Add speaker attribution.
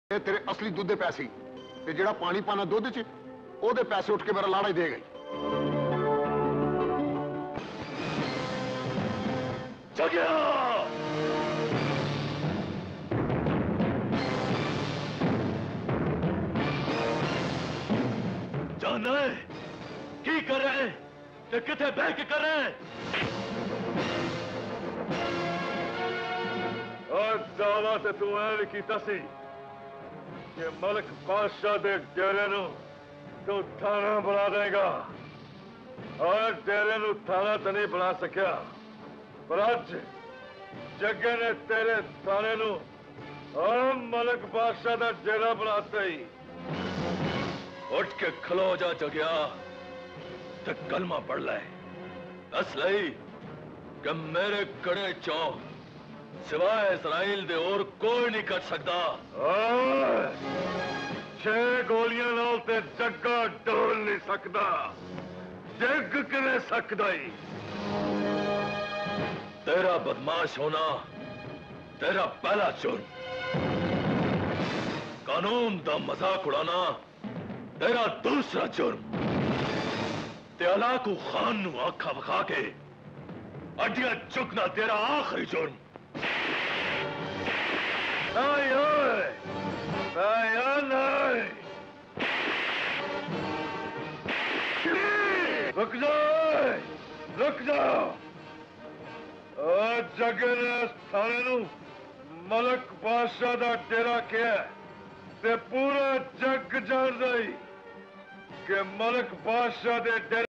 Speaker 1: ये तेरे असली दुध दे पैसे ते जेड़ा पानी पाना दुध च ओदे पैसे उठ के मेरा लाड़ा ही दे गई।
Speaker 2: जगिया जानना है की कर रहे हैं ते किथे बह के कर रहे हैं। और दावा ते तू ऐ कीता सी कि मलक बादशाह दे डेरे नू तू थाना बना देगा और डेरे नू थाना तो नहीं बना सकिया पर अज जगे ने तेरे थाने नू और मलक बादशाह दा डेरा बनाता ही। उठ के खलो जा जगिया ते कलमा पढ़ ले दस लई कि मेरे कड़े चौ सिवाय इजराइल दे और कोई नहीं कर सकता। 6 गोलियां नाल ते जग्गा डोल नहीं सकता जग किने सकदा ही। तेरा बदमाश होना तेरा पहला जुर्म, कानून दा मजाक उड़ाना तेरा दूसरा जुर्म, ते अलाकू खान नू आखा वखा के अड्डियां चुकना तेरा आखिरी जुर्म। रुक जाओ रुक जाओ। जगे ने थाने नू मलक बादशाह दा डेरा किया ते पूरा जग जान रही कि मलक बादशाह दे डेरे